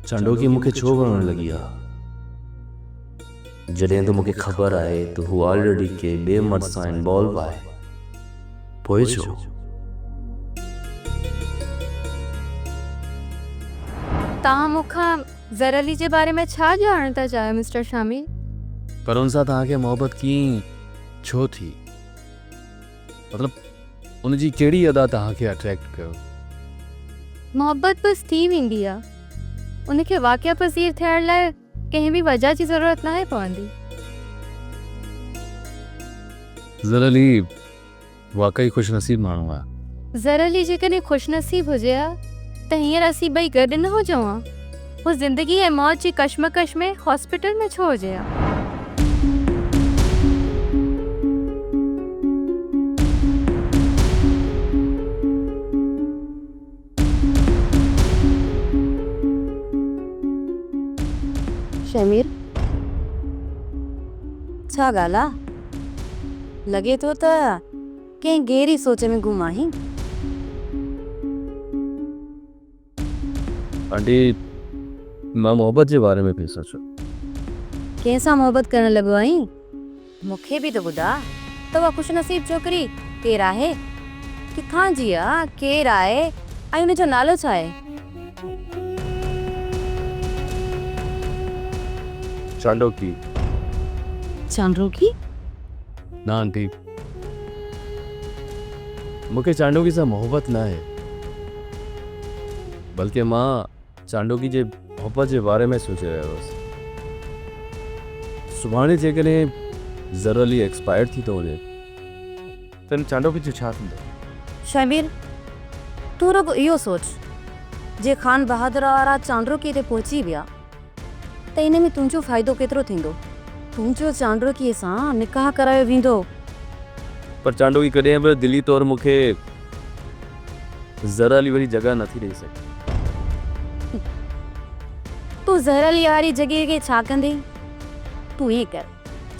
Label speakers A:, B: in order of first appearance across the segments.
A: चांडोकी मूंखे छो वणण लॻी आहे? जॾहिं त मूंखे ख़बर आहे त हू ऑलरेडी के ॿिए मर्द सां इन्वॉल्व आहे, पोइ छो?
B: तव्हां मूंखां ज़र अली जे बारे में छा ॼाणण था चाहियो मिस्टर शामी?
A: पर हुन सां तव्हांखे मोहबत कीअं छो थी? मतलब उनजी कहिड़ी अदा तव्हांखे अट्रैक्ट कयो?
B: मोहबत बस थी वेंदी आहे, उनखे वाक़िया पज़ीर थियण लाइ कंहिं बि वजह जी ज़रूरत नाहे पवंदी।
A: ज़र अली वाकई खुशनसीब माण्हू आहे।
B: ज़र अली जेकॾहिं ख़ुशनसीब हुजे हा त हींअर असीं ॿई गॾु न हुजऊं हा। हू ज़िंदगी ऐं मौत जी कश्मकश में हॉस्पिटल में छो हुजे हा?
C: शमीर, छा ॻाल्हि आहे? लॻे थो त कंहिं गहरी सोच में गुम आहीं।
A: आंटी, मां मोहब्बत जे बारे में पियो सोचां।
C: कंहिंसां मोहबत करण लॻो आहीं? मूंखे बि त ॿुधा त उहा ख़ुशनसीब छोकिरी केरु आहे, किथां जी आहे, केरु आहे ऐं हुनजो नालो छा आहे?
A: चांडोकी।
C: चांडोकी?
A: ना आंटी, मूंखे चांडोकी सां मोहब्बत न आहे, बल्कि मां चांडोकी जे मोहब्बत जे बारे में सोचे रहियो हुअसि। सुभाणे जेकॾहिं ज़र अली एक्सपायर थी थो वञे त चांडोकी जो छा थींदो?
C: शमीर, तू रुगो इहो सोच, जे ख़ान बहादुर वारा चांडोकी ते पहुची विया त इन में तुंहिंजो फ़ाइदो केतिरो थींदो? तुंहिंजो चांडोकीअ सां निकाह करायो वेंदो।
A: पर चांडोकी कॾहिं बि दिली तौरु मूंखे ज़र अली वारी जॻह नथी ॾेई सघे।
C: तूं ज़र अली वारी जॻह खे छा कंदे? तूं ईअं कर,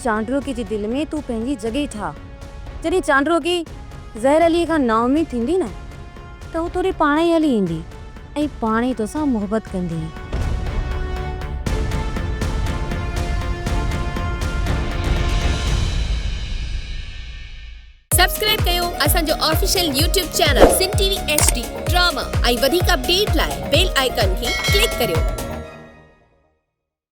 C: चांडोकी जे दिलि में तूं पंहिंजी जॻह ठाह। जॾहिं चांडोकी ज़र अली खां नाउमीद थींदी न त हू तोरे पाण ई हली ईंदी ऐं पाण ई तोसां मोहबत कंदी।
D: सब्सक्राइब कयो असांजो official YouTube channel Sindh TV HD drama ऐं वधीक अपडेट लाइ बेल आइकन खे क्लिक करियो।